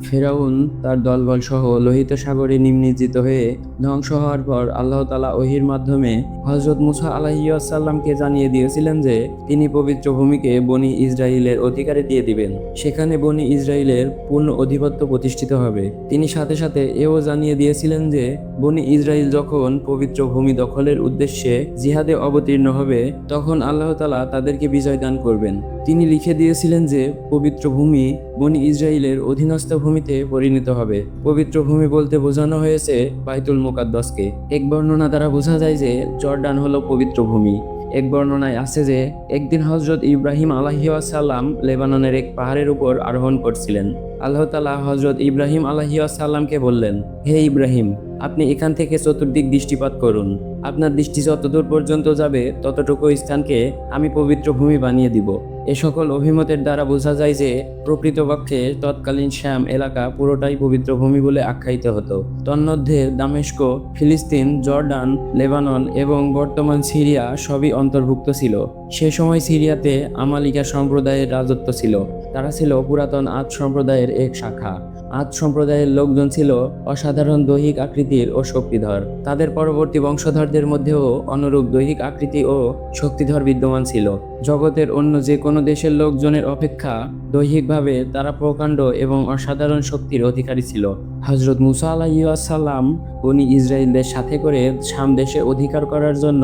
ফিরআউন তার দলবল সহ লোহিত সাগরে নিমজ্জিত হয়ে ধ্বংস হওয়ার পর আল্লাহ তাআলা ওহীর মাধ্যমে হযরত মুসা আলাইহিসসালামকে জানিয়ে দিয়েছিলেন যে তিনি পবিত্র ভূমিকে বনী ইসরাইলের অধিকারে দিয়ে দিবেন। সেখানে বনী ইসরাইলের পূর্ণ আধিপত্য প্রতিষ্ঠিত হবে। তিনি সাথে সাথে এও জানিয়ে দিয়েছিলেন যে বনী ইসরাইল যখন পবিত্র ভূমি দখলের উদ্দেশ্যে জিহাদে অবতীর্ণ হবে তখন আল্লাহ তাআলা তাদেরকে বিজয় দান করবেন। তিনি লিখে দিয়েছিলেন যে পবিত্র ভূমি বনী ইসরাইলের অধীনস্থ ভূমিতে পরিণত হবে। পবিত্র ভূমি বলতে বোঝানো হয়েছে বাইতুল মুকাদ্দাসকে। এক বর্ণনা দ্বারা বোঝা যায় যে জর্ডান হলো পবিত্র ভূমি। এক বর্ণনায় আছে যে একদিন হযরত ইব্রাহিম আলাইহিসসালাম লেবাননের এক পাহাড়ের উপর আরোহণ করছিলেন। আল্লাহ তাআলা হযরত ইব্রাহিম আলাইহিসসালামকে বললেন, হে ইব্রাহিম, আপনি এখান থেকে চতুর্দিক দৃষ্টিপাত করুন। আপনার দৃষ্টি যতদূর পর্যন্ত যাবে ততটুকু স্থানকে আমি পবিত্র ভূমি বানিয়ে দিব। এ সকল অভিমতের দ্বারা বোঝা যায় যে প্রকৃতপক্ষে তৎকালীন শ্যাম এলাকা পুরোটাই পবিত্র ভূমি বলে আখ্যায়িত হতো। তন্মধ্যে দামেস্ক, ফিলিস্তিন, জর্ডান, লেবানন এবং বর্তমান সিরিয়া সবই অন্তর্ভুক্ত ছিল। সে সময় সিরিয়াতে আমালিকা সম্প্রদায়ের রাজত্ব ছিল। তারা ছিল পুরাতন আদ সম্প্রদায়ের এক শাখা। আদ সম্প্রদায়ের লোকজন ছিল অসাধারণ দৈহিক আকৃতির ও শক্তিধর। তাদের পরবর্তী বংশধরদের মধ্যেও অনুরূপ দৈহিক আকৃতি ও শক্তিধর বিদ্যমান ছিল। জগতের অন্য যে কোনো দেশের লোকজনের অপেক্ষা দৈহিকভাবে তারা প্রকাণ্ড এবং অসাধারণ শক্তির অধিকারী ছিল। হযরত মুসা আলাইহিসসালাম বনী ইসরাইলদের সাথে করে শাম দেশে অধিকার করার জন্য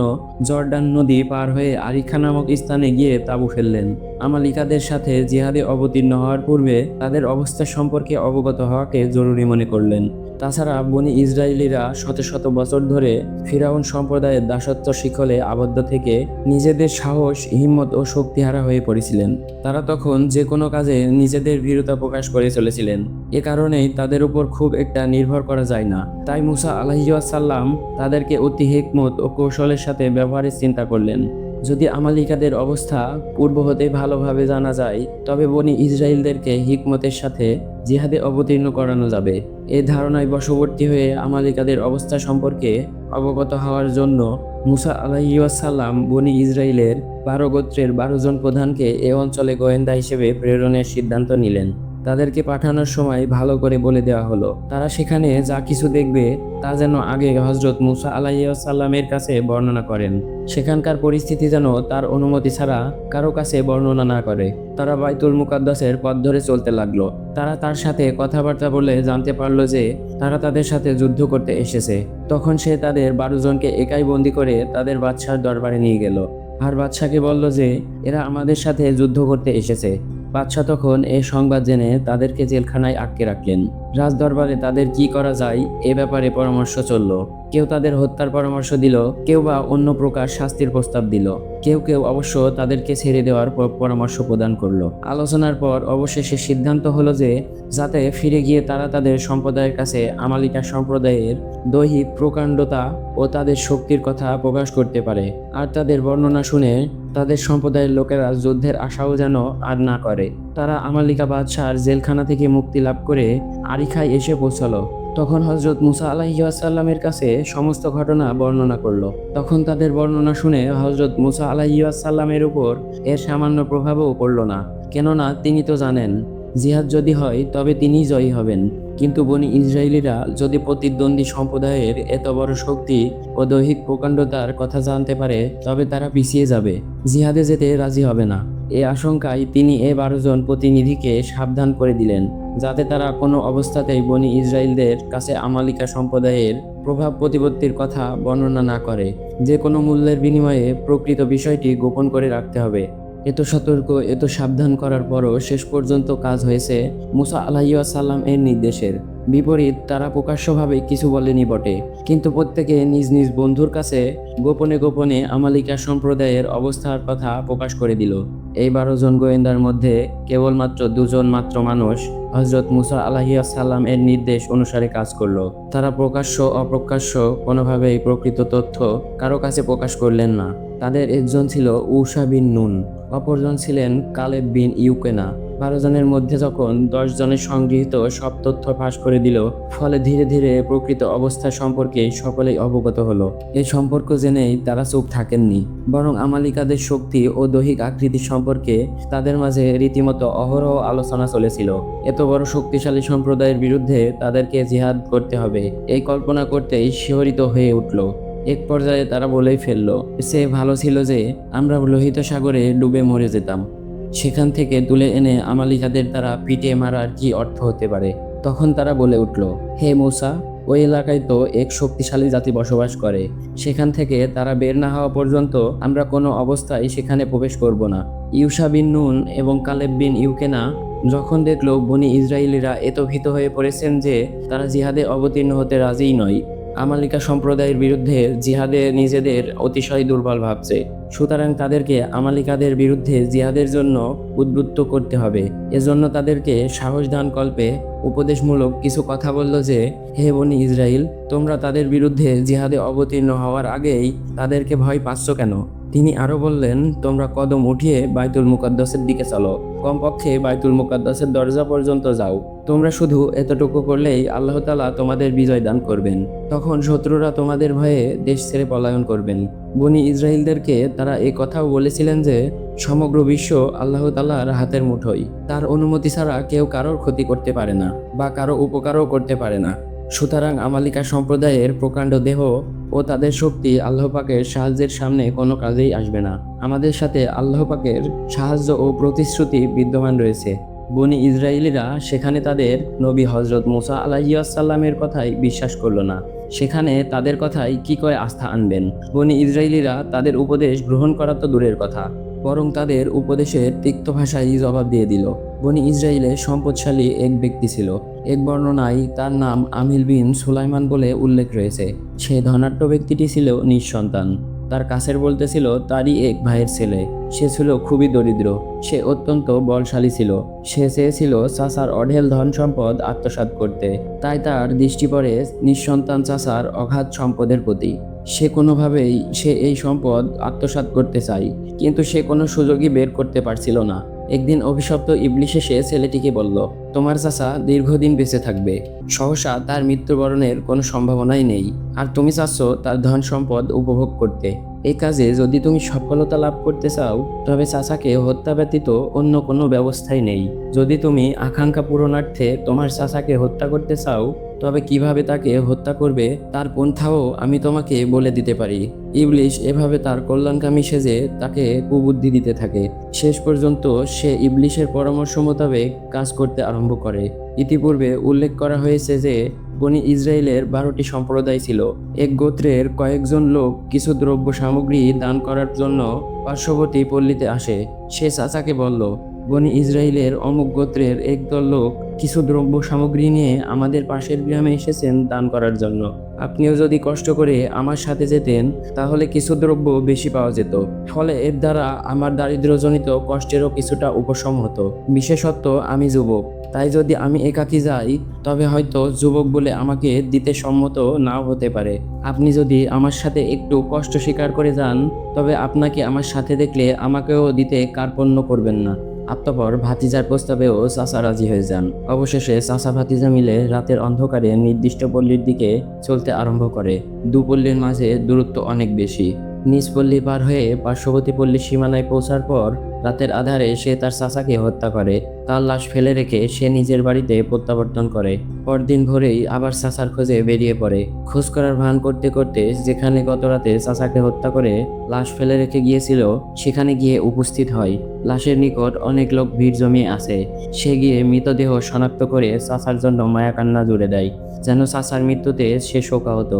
জর্ডান নদী পার হয়ে আরিখা নামক স্থানে গিয়ে তাঁবু ফেললেন। আমালিকাদের সাথে জিহাদে অবতীর্ণ হওয়ার পূর্বে তাদের অবস্থা সম্পর্কে অবগত হওয়াকে জরুরি মনে করলেন। তাছাড়া বনী ইসরায়েলিরা শত শত বছর ধরে ফিরআউন সম্প্রদায়ের দাসত্ব শিকলে আবদ্ধ থেকে নিজেদের সাহস, হিম্মত ও শক্তিহারা হয়ে পড়েছিলেন। তারা তখন যে কোনো কাজে নিজেদের ভীরুতা প্রকাশ করে চলেছিলেন। এ কারণেই তাদের উপর খুব একটা নির্ভর করা যায় না। তাই মুসা আলাইহিসসালাম তাদেরকে অতি হিকমত ও কৌশলের সাথে ব্যবহারের চিন্তা করলেন। যদি আমালিকাদের অবস্থা পূর্ব হতে ভালোভাবে জানা যায় তবে বনী ইসরায়েলদেরকে হিকমতের সাথে জিহাদে অবতীর্ণ করানো যাবে। এই ধারণায় বশবর্তী হয়ে আমালিকাদের অবস্থা সম্পর্কে অবগত হওয়ার জন্য মুসা আলাইহিসসালাম বনী ইসরায়েলের 12 গোত্রের 12 জন প্রধানকে এ অঞ্চলে গোয়েন্দা হিসেবে প্রেরণের সিদ্ধান্ত নিলেন। তাদেরকে পাঠানোর সময় ভালো করে বলে দেওয়া হলো তারা সেখানে যা কিছু দেখবে তা যেন আগে হযরত মুসা আলাইহিসসালামের কাছে বর্ণনা করেন। সেখানকার পরিস্থিতি যেন তার অনুমতি ছাড়া কারো কাছে বর্ণনা না করে। তারা বাইতুল মুকাদ্দাসের পথ ধরে চলতে লাগলো। তারা তার সাথে কথাবার্তা বলে জানতে পারলো যে তারা তাদের সাথে যুদ্ধ করতে এসেছে। তখন সে তাদের 12 জনকে একাই বন্দি করে তাদের বাদশার দরবারে নিয়ে গেল। আর বাদশাকে বলল যে এরা আমাদের সাথে যুদ্ধ করতে এসেছে। বাদশাহ তখন এই সংবাদ জেনে তাদেরকে জেলখানায় আটকে রাখলেন। রাজদরবারে তাদের কি করা যায় এ ব্যাপারে পরামর্শ চলল। কেউ তাদের হত্যার পরামর্শ দিল, কেউ বা অন্য প্রকার শাস্তির প্রস্তাব দিল, কেউ কেউ অবশ্য তাদেরকে ছেড়ে দেওয়ার পরামর্শ প্রদান করলো। আলোচনার পর অবশেষে সিদ্ধান্ত হলো যে যাতে ফিরে গিয়ে তারা তাদের সম্প্রদায়ের কাছে আমালিকা সম্প্রদায়ের দৈহিক প্রকাণ্ডতা ও তাদের শক্তির কথা প্রকাশ করতে পারে। আর তাদের বর্ণনা শুনে তাদের সম্প্রদায়ের লোকেরা যুদ্ধের আশাও যেন আর না করে। তারা আমালিকা বাদশার জেলখানা থেকে মুক্তি লাভ করে আরিখায় এসে পৌঁছালো। তখন হযরত মুসা আলাইহিসসালামের কাছে সমস্ত ঘটনা বর্ণনা করলো। তখন তাদের বর্ণনা শুনে হযরত মুসা আলাইহিসসালামের উপর এর সামান্য প্রভাবও পড়ল না। কেননা তিনি তো জানেন জিহাদ যদি হয় তবে তিনিই জয়ী হবেন। কিন্তু বনী ইসরায়েলিরা যদি প্রতিদ্বন্দ্বী সম্প্রদায়ের এত বড় শক্তি ও দৈহিক প্রকাণ্ডতার কথা জানতে পারে তবে তারা পিছিয়ে যাবে, জিহাদে যেতে রাজি হবে না। এ আশঙ্কায় তিনি 12 জন প্রতিনিধিকে সাবধান করে দিলেন যাতে তারা কোনো অবস্থাতেই বনী ইসরায়েলদের কাছে আমালিকা সম্প্রদায়ের প্রভাব প্রতিপত্তির কথা বর্ণনা না করে। যে কোনো মূল্যের বিনিময়ে প্রকৃত বিষয়টি গোপন করে রাখতে হবে। এত সতর্ক, এত সাবধান করার পরও শেষ পর্যন্ত কাজ হয়েছে মুসা আলাইহিসসালাম এর নির্দেশের বিপরীত। তারা প্রকাশ্যভাবে কিছু বলেনি বটে, কিন্তু প্রত্যেকে নিজ নিজ বন্ধুর কাছে গোপনে গোপনে আমালিকা সম্প্রদায়ের অবস্থার কথা প্রকাশ করে দিল। এই 12 জন গোয়েন্দার মধ্যে কেবলমাত্র 2 জন মাত্র মানুষ হযরত মুসা আলাইহিসসালাম এর নির্দেশ অনুসারে কাজ করলো। তারা প্রকাশ্য অপ্রকাশ্য কোনোভাবেই প্রকৃত তথ্য কারো কাছে প্রকাশ করলেন না। তাদের একজন ছিল উশা বিন নুন, অপরজন ছিলেন কালেব বিন ইউকেনা। 12 জনের মধ্যে যখন 10 জনের সংগৃহীত সব তথ্য ফাঁস করে দিল, ফলে ধীরে ধীরে প্রকৃত অবস্থা সম্পর্কে সকলেই অবগত হলো। এই সম্পর্ক জেনেই তারা চুপ থাকেননি, বরং আমালিকাদের শক্তি ও দৈহিক আকৃতি সম্পর্কে তাদের মাঝে রীতিমতো অহরহ আলোচনা চলেছিল। এত বড় শক্তিশালী সম্প্রদায়ের বিরুদ্ধে তাদেরকে জিহাদ করতে হবে, এই কল্পনা করতেই শিহরিত হয়ে উঠল। এক পর্যায়ে তারা বলেই ফেলল, সে ভালো ছিল যে আমরা লোহিত সাগরে ডুবে মরে যেতাম। সেখান থেকে তুলে এনে আমালিকাদের দ্বারা পিটিয়ে মারার কি অর্থ হতে পারে? তখন তারা বলে উঠল, হে মূসা, ওই এলাকায় তো এক শক্তিশালী জাতি বসবাস করে, সেখান থেকে তারা বের না হওয়া পর্যন্ত আমরা কোনো অবস্থায় সেখানে প্রবেশ করব না। ইউশা বিন নুন এবং কালেব বিন ইউকেনা যখন দেখল বনি ইসরায়েলিরা এত ভীত হয়ে পড়েছেন যে তারা জিহাদে অবতীর্ণ হতে রাজিই নয়, আমালিকা সম্প্রদায়ের বিরুদ্ধে জিহাদে নিজেদের অতিশয় দুর্বল ভাবছে, সুতরাং তাদেরকে আমালিকাদের বিরুদ্ধে জিহাদের জন্য উদ্বুদ্ধ করতে হবে। এজন্য তাদেরকে সাহস দান কল্পে উপদেশমূলক কিছু কথা বলল যে, হে বনি ইসরাইল, তোমরা তাদের বিরুদ্ধে জিহাদে অবতীর্ণ হওয়ার আগেই তাদেরকে ভয় পাচ্ছ কেন? তিনি আরো বললেন, তোমরা কদম উঠিয়ে বাইতুল মুকাদ্দাসের দিকে চলো, কমপক্ষে বাইতুল মুকাদ্দাসের দরজা পর্যন্ত যাও। তোমরা শুধু এতটুকু করলেই আল্লাহ তাআলা তোমাদের বিজয় দান করবেন। তখন শত্রুরা তোমাদের ভয়ে দেশ ছেড়ে পলায়ন করবেন। বনি ইসরায়েলদেরকে তারা এই কথাও বলেছিলেন যে সমগ্র বিশ্ব আল্লাহ তাআলার হাতের মুঠোয়, তার অনুমতি ছাড়া কেউ কারোর ক্ষতি করতে পারে না বা কারো উপকারও করতে পারে না। সুতরাং আমালিকা সম্প্রদায়ের প্রকাণ্ড দেহ ও তাদের শক্তি আল্লাহ পাকের সাহায্যের সামনে কোনো কাজেই আসবে না। আমাদের সাথে আল্লাহ পাকের সাহায্য ও প্রতিশ্রুতি বিদ্যমান রয়েছে। বনি ইসরায়েলিরা সেখানে তাদের নবী হযরত মুসা আলাইহিস সালামের কথাই বিশ্বাস করল না। সেখানে তাদের কথাই কি করে আস্থা আনবেন? বনি ইসরায়েলিরা তাদের উপদেশ গ্রহণ করা তো দূরের কথা, বরং তাদের উপদেশের তিক্ত ভাষায় জবাব দিয়ে দিল। বনি ইসরায়েলের সম্পদশালী এক ব্যক্তি ছিল। এক বর্ণনায় তার নাম আমিল বিন সুলাইমান বলে উল্লেখ রয়েছে। সে ধনাঢ্য ব্যক্তিটি ছিল নিঃসন্তান। তার কাছের বলতে ছিল তারই এক ভাইয়ের ছেলে। সে ছিল খুবই দরিদ্র। সে অত্যন্ত বলশালী ছিল। সে চেয়েছিল চাচার অঢেল ধন সম্পদ আত্মসাৎ করতে। তাই তার দৃষ্টি পড়ে নিঃসন্তান চাচার অগাধ সম্পদের প্রতি। সে কোনোভাবেই এই সম্পদ আত্মসাৎ করতে চায়, কিন্তু সে কোনো সুযোগই বের করতে পারছিল না। একদিন অভিশপ্ত ইবলিস এসে ছেলেটিকে বলল, তোমার চাচা দীর্ঘদিন বেঁচে থাকবে, সহসা তার মৃত্যুবরণের কোনো সম্ভাবনাই নেই, আর তুমি চাচ্ছ তার ধন সম্পদ উপভোগ করতে। এই কাজে যদি তুমি সফলতা লাভ করতে চাও, তবে চাচাকে হত্যা ব্যতীত অন্য কোনো ব্যবস্থাই নেই। যদি তুমি আকাঙ্ক্ষা পূরণার্থে তোমার চাচাকে হত্যা করতে চাও, তবে কিভাবে তাকে হত্যা করবে তার পন্থাও আমি তোমাকে বলে দিতে পারি। ইবলিস এভাবে তার কল্যাণকামী সেজে তাকে কুবুদ্ধি দিতে থাকে। শেষ পর্যন্ত সে ইবলিসের পরামর্শ মোতাবেক কাজ করতে আরম্ভ করে। ইতিপূর্বে উল্লেখ করা হয়েছে যে বনি ইসরায়েলের 12টি সম্প্রদায় ছিল। এক গোত্রের কয়েকজন লোক কিছু দ্রব্য সামগ্রী দান করার জন্য পার্শ্ববর্তী পল্লীতে আসে। সে চাচাকে বলল, বনি ইসরায়েলের অমুক গোত্রের একদল লোক কিছু দ্রব্য সামগ্রী নিয়ে আমাদের পাশের গ্রামে এসেছেন দান করার জন্য। আপনিও যদি কষ্ট করে আমার সাথে যেতেন, তাহলে কিছু দ্রব্য বেশি পাওয়া যেত। ফলে এর দ্বারা আমার দারিদ্র্যজনিত কষ্টেরও কিছুটা উপশম হতো। বিশেষত আমি যুবক, তাই যদি আমি একাকী যাই, তবে হয়তো যুবক বলে আমাকে দিতে সম্মত নাও হতে পারে। আপনি যদি আমার সাথে একটু কষ্ট স্বীকার করে যান, তবে আপনাকে আমার সাথে দেখলে আমাকেও দিতে কার্পণ্য করবেন না। অতঃপর ভাতিজার প্রস্তাবেও চাচা রাজি হয়ে যান। অবশেষে চাচা ভাতিজা মিলে রাতের অন্ধকারে নির্দিষ্ট পল্লীর দিকে চলতে আরম্ভ করে। দু পল্লীর মাঝে দূরত্ব অনেক বেশি। নিজ পল্লী পার হয়ে পার্শ্ববর্তী পল্লীর সীমানায় পৌঁছার পর রাতের আধারে সে তার চাচাকে হত্যা করে। তার লাশ ফেলে রেখে সে নিজের বাড়িতে প্রত্যাবর্তন করে। পরদিন ভোরেই আবার চাচার খোঁজে বেরিয়ে পড়ে। খোঁজ করার ভান করতে করতে যেখানে গত রাতে চাচাকে হত্যা করে লাশ ফেলে রেখে গিয়েছিল, সেখানে গিয়ে উপস্থিত হয়। লাশের নিকট অনেক লোক ভিড় জমিয়ে আছে। সে গিয়ে মৃতদেহ শনাক্ত করে চাচার জন্য মায়া কান্না জুড়ে দেয়, যেন চাচার মৃত্যুতে সে শোকাহত।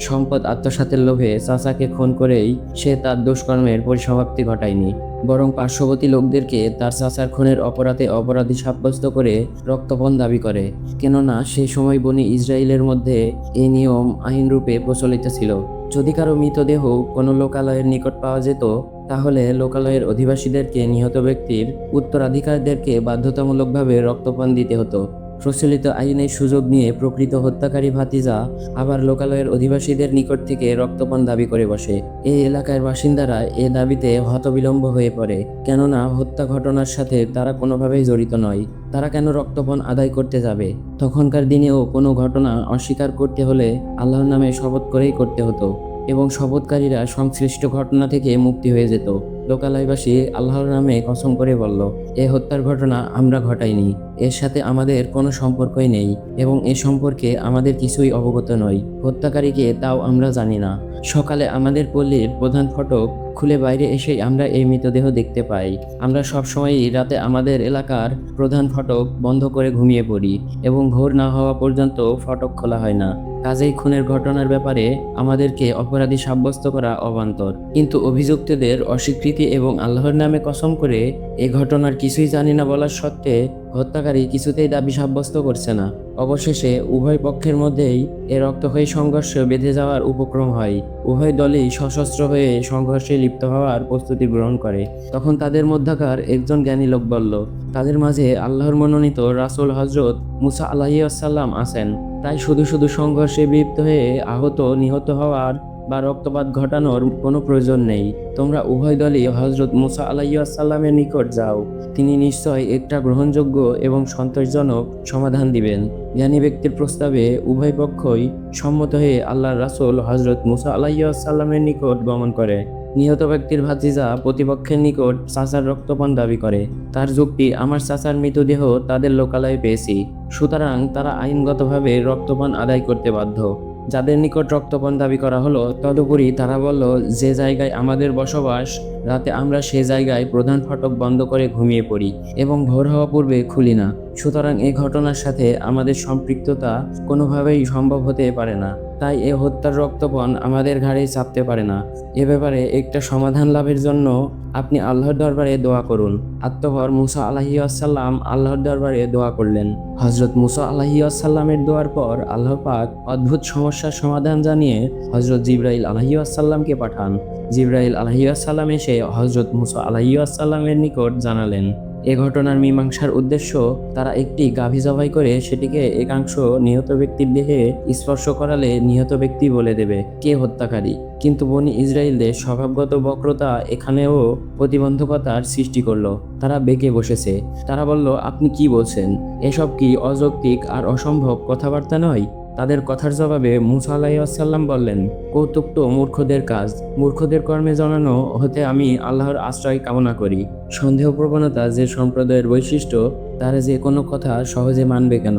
সম্পদ আত্মসাতের লোভে চাচাকে খুন করেই সে তার দুষ্কর্মের পরিসমাপ্তি ঘটায়নি, বরং পার্শ্ববর্তী লোকদেরকে তার চাচার খুনের অপরাধে অপরাধী সাব্যস্ত করে রক্তপণ দাবি করে। কেননা সেই সময় বনি ইসরায়েলের মধ্যে এই নিয়ম আইনরূপে প্রচলিত ছিল। যদি কারো মৃতদেহ কোনো লোকালয়ের নিকট পাওয়া যেত, তাহলে লোকালয়ের অধিবাসীদেরকে নিহত ব্যক্তির উত্তরাধিকারীদেরকে বাধ্যতামূলকভাবে রক্তপান দিতে হতো। প্রচলিত আইনের সুযোগ নিয়ে প্রকৃত হত্যাকারী ভাতিজা আবার লোকালয়ের অধিবাসীদের নিকট থেকে রক্তপান দাবি করে বসে। এই এলাকার বাসিন্দারা এ দাবিতে হতবিলম্ব হয়ে পড়ে, কেননা হত্যা ঘটনার সাথে তারা কোনোভাবেই জড়িত নয়। তারা কেন রক্তপান আদায় করতে যাবে? তখনকার দিনেও কোনো ঘটনা অস্বীকার করতে হলে আল্লাহর নামে শপথ করেই করতে হতো এবং শপথকারীরা সংশ্লিষ্ট ঘটনা থেকে মুক্তি হয়ে যেত। লোকালয়বাসী আল্লাহর নামে কসম করে বলল, এ হত্যার ঘটনা আমরা ঘটাইনি, এর সাথে আমাদের কোনো সম্পর্কই নেই এবং এ সম্পর্কে আমাদের কিছুই অবগত নই। হত্যাকারীকে তাও আমরা জানি না। সকালে আমাদের পল্লীর প্রধান ফটক খুলে বাইরে এসেই আমরা এই মৃতদেহ দেখতে পাই। আমরা সবসময়ই রাতে আমাদের এলাকার প্রধান ফটক বন্ধ করে ঘুমিয়ে পড়ি এবং ভোর না হওয়া পর্যন্ত ফটক খোলা হয় না। কাজেই খুনের ঘটনার ব্যাপারে আমাদেরকে অপরাধী সাব্যস্ত করা অবান্তর। কিন্তু অভিযুক্তদের অস্বীকৃতি এবং আল্লাহর নামে কসম করে এ ঘটনার কিছুই জানি না বলার সত্ত্বে হত্যাকারী কিছুতেই দাবি সাব্যস্ত করছে না। অবশেষে উভয় পক্ষের মধ্যেই এ রক্তক্ষয়ী সংঘর্ষ বেঁধে যাওয়ার উপক্রম হয়। উভয় দলই সশস্ত্র হয়ে সংঘর্ষে লিপ্ত হওয়ার প্রস্তুতি গ্রহণ করে। তখন তাদের মধ্যকার একজন জ্ঞানী লোক বলল, তাদের মাঝে আল্লাহর মনোনীত রাসূল হযরত মুসা আলাইহিস সালাম আছেন, তাই শুধু শুধু সংঘর্ষে লিপ্ত হয়ে আহত নিহত হওয়ার বা রক্তপাত ঘটানোর কোনো প্রয়োজন নেই। তোমরা উভয় দলই হযরত মুসা আলাইহিস সালামের নিকট যাও, তিনি নিশ্চয় একটা গ্রহণযোগ্য এবং সন্তোষজনক সমাধান দিবেন। জ্ঞানী ব্যক্তির প্রস্তাবে উভয় পক্ষই সম্মত হয়ে আল্লাহর রাসূল হযরত মুসা আলাইহিস সালামের নিকট গমন করে। নিহত ব্যক্তির ভাতিজা প্রতিপক্ষের নিকট চাচার রক্তপান দাবি করে। তার যুক্তি, আমার চাচার মৃতদেহ তাদের লোকালয়ে পেয়েছি, সুতরাং তারা আইনগতভাবে রক্তপান আদায় করতে বাধ্য। যাদের নিকট রক্তপান দাবি করা হলো, তদুপরি তারা বলল, যে জায়গায় আমাদের বসবাস, রাতে আমরা সে জায়গায় প্রধান ফটক বন্ধ করে ঘুমিয়ে পড়ি এবং ভোর হওয়া পূর্বে খুলি না। সুতরাং এই ঘটনার সাথে আমাদের সম্পৃক্ততা কোনোভাবেই সম্ভব হতে পারে না, তাই এ হত্যার রক্তপান আমাদের ঘাড়েই চাপতে পারে না। এ ব্যাপারে একটা সমাধান লাভের জন্য আপনি আল্লাহর দরবারে দোয়া করুন। অতঃপর মুসা আলাইহিস সালাম আল্লাহর দরবারে দোয়া করলেন। হযরত মুসা আলাইহিস সালামের দোয়ার পর আল্লাহ পাক অদ্ভুত সমস্যার সমাধান জানিয়ে হযরত জিবরাইল আলাইহিস সালামকে পাঠান। জিবরাইল আলাইহিস সালাম এসে হযরত মুসা আলাইহিস সালামের নিকট জানালেন, এ ঘটনার মীমাংসার উদ্দেশ্য তারা একটি গাভী জবাই করে সেটিকে একাংশ নিহত ব্যক্তির দেহে স্পর্শ করালে নিহত ব্যক্তি বলে দেবে কে হত্যাকারী। কিন্তু বনি ইসরায়েলদের স্বভাবগত বক্রতা এখানেও প্রতিবন্ধকতার সৃষ্টি করলো। তারা বেঁকে বসেছে। তারা বলল, আপনি কি বলছেন? এসব কি অযৌক্তিক আর অসম্ভব কথাবার্তা নয়? তাদের কথার জবাবে মুসা আলাইহিস সালাম বললেন, কৌতুক তো মূর্খদের কাজ। মূর্খদের কর্মে জড়ানো হতে আমি আল্লাহর আশ্রয় কামনা করি। সন্দেহ প্রবণতা যে সম্প্রদায়ের বৈশিষ্ট্য, তারা যে কোনো কথা সহজে মানবে কেন?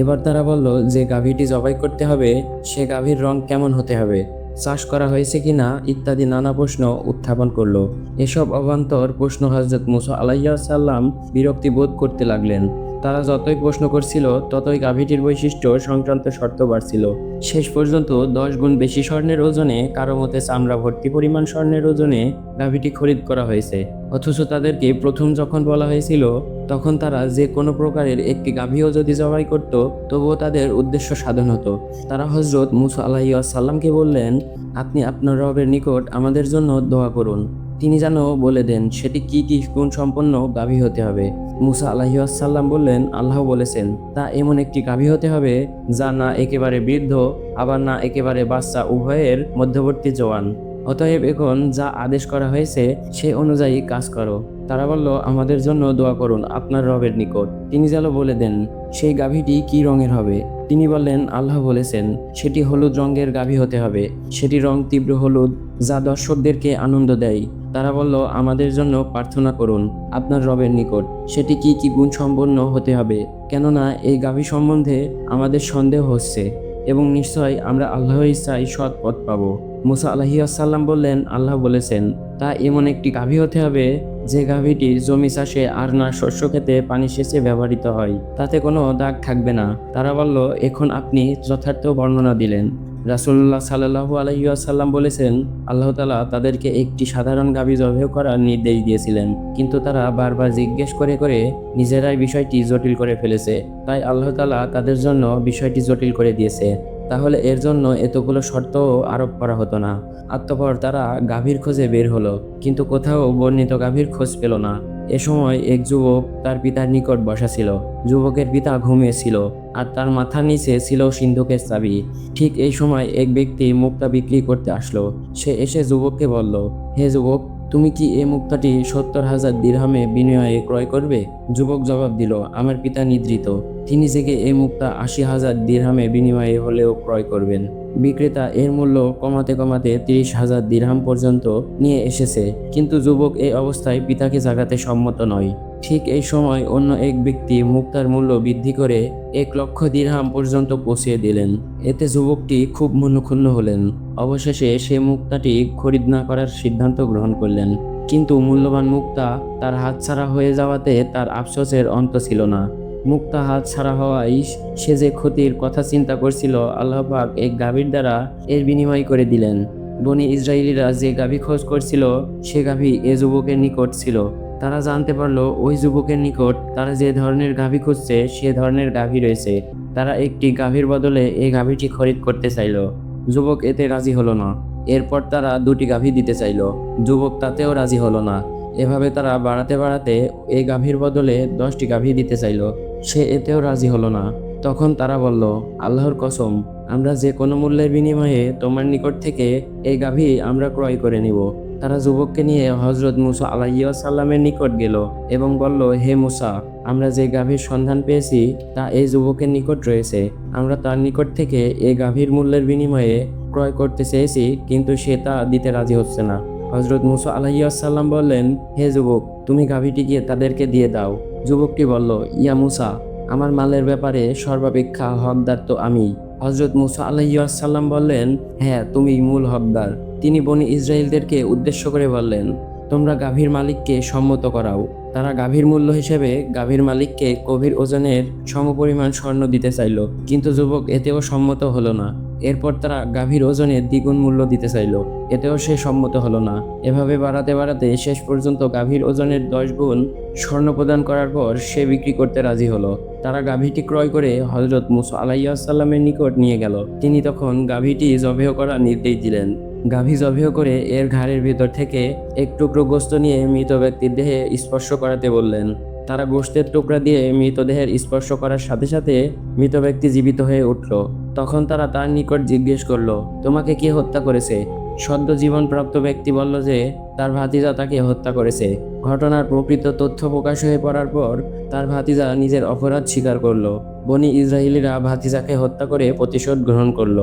এবার তারা বলল, যে গাভীটি জবাই করতে হবে সে গাভীর রং কেমন হতে হবে, চাষ করা হয়েছে কিনা ইত্যাদি নানা প্রশ্ন উত্থাপন করলো। এসব অবান্তর প্রশ্ন হযরত মুসা আলাইহিস সালাম বিরক্তি বোধ করতে লাগলেন। তারা যতই প্রশ্ন করছিল ততই গাভীটির বৈশিষ্ট্য সংক্রান্ত শর্ত বাড়ছিল। শেষ পর্যন্ত 10 গুণ বেশি স্বর্ণের ওজনে, কারো মতে চামড়া ভর্তি পরিমাণ স্বর্ণের ওজনে গাভীটি খরিদ করা হয়েছে। অথচ তাদেরকে প্রথম যখন বলা হয়েছিল তখন তারা যে কোনো প্রকারের একটি গাভীও যদি জবাই করত তবুও তাদের উদ্দেশ্য সাধন হতো। তারা হযরত মুসা আলাইহিস সালামকে বললেন, আপনি আপনার রবের নিকট আমাদের জন্য দোয়া করুন, তিনি যেন বলে দেন সেটি কি কি গুণ সম্পন্ন গাভী হতে হবে। মুসা আলাইহিস সালাম বললেন, আল্লাহ বলেছেন তা এমন একটি গাভী হতে হবে যা না একেবারে বৃদ্ধ আবার না একেবারে বাচ্চা, উভয়ের মধ্যবর্তী জওয়ান। অতএব এখন যা আদেশ করা হয়েছে সে অনুযায়ী কাজ করো। তারা বলল, আমাদের জন্য দোয়া করুন আপনার রবের নিকট, তিনি যেন বলে দেন সেই গাভীটি কি রঙের হবে। তিনি বললেন, আল্লাহ বলেছেন সেটি হলুদ রঙের গাভী হতে হবে, সেটি রং তীব্র হলুদ যা দর্শকদেরকে আনন্দ দেয়। তারা বলল, আমাদের জন্য প্রার্থনা করুন আপনার রবের নিকট, সেটি কি কি গুণ সম্পন্ন হতে হবে, কেননা এই গাভী সম্বন্ধে আমাদের সন্দেহ হচ্ছে এবং নিশ্চয় আমরা আল্লাহর ইচ্ছায় সৎ পথ পাবো। মুসা আলাইহিস সালাম বললেন, আল্লাহ বলেছেন তা এমন একটি গাভী হতে হবে যে গাভীটি জমি চাষে আর না শস্য খেতে পানি সেচে ব্যবহৃত হয়, তাতে কোনো দাগ থাকবে না। তারা বলল, এখন আপনি যথার্থ বর্ণনা দিলেন। রাসূলুল্লাহ সাল্লাল্লাহু আলাইহি ওয়াসাল্লাম বলেছেন, আল্লাহ তাআলা তাদেরকে একটি সাধারণ গাভী জবাই করার নির্দেশ দিয়েছিলেন, কিন্তু তারা বারবার জিজ্ঞেস করে করে নিজেরাই বিষয়টি জটিল করে ফেলেছে, তাই আল্লাহ তাআলা তাদের জন্য বিষয়টি জটিল করে দিয়েছে। তাহলে এর জন্য এতগুলো শর্ত আরোপ করা হতো না। অতঃপর তারা গাভীর খোঁজে বের হলো, কিন্তু কোথাও বর্ণিত গাভীর খোঁজ পেল না। এ সময় এক যুবক তার পিতার নিকট বসা ছিল। যুবকের পিতা ঘুমিয়েছিল আর তার মাথার নিচে ছিল সিন্ধুকের চাবি। ঠিক এই সময় এক ব্যক্তি মুক্তা বিক্রি করতে আসলো। সে এসে যুবককে বলল, হে যুবক, তুমি কি এই মুক্তাটি 70,000 দিরহামে বিনিময়ে ক্রয় করবে? যুবক জবাব দিল, আমার পিতা নিদ্রিত, তিনি জেগে এই মুক্তা 80,000 দিরহামে বিনিময়ে হলেও ক্রয় করবেন। বিক্রেতা এর মূল্য কমাতে কমাতে 30,000 দিরহাম পর্যন্ত নিয়ে এসেছে, কিন্তু যুবক এই অবস্থায় পিতাকে জাগাতে সম্মত নয়। ঠিক এই সময় অন্য এক ব্যক্তি মুক্তার মূল্য বৃদ্ধি করে 1,00,000 দিরহাম পর্যন্ত পৌঁছিয়ে দিলেন। এতে যুবকটি খুব মনক্ষুণ্ণ হলেন। অবশেষে সে মুক্তাটি খরিদ না করার সিদ্ধান্ত গ্রহণ করলেন। কিন্তু মূল্যবান মুক্তা তার হাতছাড়া হয়ে যাওয়াতে তার আফসোসের অন্ত ছিল না। মুক্তা হাত ছাড়া হওয়ায় সে যে ক্ষতির কথা চিন্তা করছিল, আল্লাহ পাক এক গাভীর দ্বারা এর বিনিময় করে দিলেন। বনি ইসরায়েলিরা যে গাভী খোঁজ করছিল সে গাভী এ যুবকের নিকট ছিল। তারা জানতে পারলো ওই যুবকের নিকট তারা যে ধরনের গাভী খুঁজছে সে ধরনের গাভী রয়েছে। তারা একটি গাভীর বদলে এই গাভীটি খরিদ করতে চাইল। যুবক এতে রাজি হলো না। এরপর তারা 2টি গাভী দিতে চাইল। যুবক তাতেও রাজি হলো না। এভাবে তারা বাড়াতে বাড়াতে এই গাভীর বদলে 10টি গাভী দিতে চাইল। সে এতেও রাজি হলো না। তখন তারা বলল, আল্লাহর কসম, আমরা যে কোনো মূল্যের বিনিময়ে তোমার নিকট থেকে এই গাভী আমরা ক্রয় করে নিব। তারা যুবককে নিয়ে হযরত মুসা আলাইহিস সালামের নিকট গেল এবং বলল, হে মুসা, আমরা যে গাভীর সন্ধান পেয়েছি তা এই যুবকের নিকট রয়েছে। আমরা তার নিকট থেকে এই গাভীর মূল্যের বিনিময়ে ক্রয় করতে চেয়েছি, কিন্তু সে তা দিতে রাজি হচ্ছে না। হযরত মুসা আলাইহিস সালাম বললেন, হে যুবক, তুমি গাভীটিকে তাদেরকে দিয়ে দাও। যুবকটি বলল, ইয়া মুসা, আমার মালের ব্যাপারে সর্বাপেক্ষা হকদার তো আমি। হযরত মুসা আলাইহিস সালাম বললেন, হ্যাঁ, তুমি মূল হকদার। তিনি বনি ইসরায়েলদেরকে উদ্দেশ্য করে বললেন, তোমরা গাভীর মালিককে সম্মত করাও। তারা গাভীর মূল্য হিসেবে গাভীর মালিককে গভীর ওজনের সমপরিমাণ স্বর্ণ দিতে চাইল, কিন্তু যুবক এতেও সম্মত হলো না। এরপর তারা গাভীর ওজনের দ্বিগুণ মূল্য দিতে চাইল, এতেও সে সম্মত হলো না। এভাবে বাড়াতে বাড়াতে শেষ পর্যন্ত গাভীর ওজনের 10 গুণ স্বর্ণ প্রদান করার পর সে বিক্রি করতে রাজি হলো। তারা গাভীটি ক্রয় করে হযরত মুসা আলাইহিস সালামের নিকট নিয়ে গেল। তিনি তখন গাভীটি জবেহ করার নির্দেশ দিলেন। গাভী জবেহ করে এর ঘাড়ের ভিতর থেকে এক টুকরো গোশত নিয়ে মৃত ব্যক্তির দেহে স্পর্শ করাতে বললেন। তারা গোশতের টুকরা দিয়ে মৃতদেহের স্পর্শ করার সাথে সাথে মৃত ব্যক্তি জীবিত হয়ে উঠল। তখন তারা তার নিকট জিজ্ঞেস করল, তোমাকে কে হত্যা করেছে? সদ্য জীবনপ্রাপ্ত ব্যক্তি বলল যে তার ভাতিজা তাকে হত্যা করেছে। ঘটনার প্রকৃত তথ্য প্রকাশ হয়ে পড়ার পর তার ভাতিজা নিজের অপরাধ স্বীকার করল। বনি ইসরায়েলিরা ভাতিজাকে হত্যা করে প্রতিশোধ গ্রহণ করল।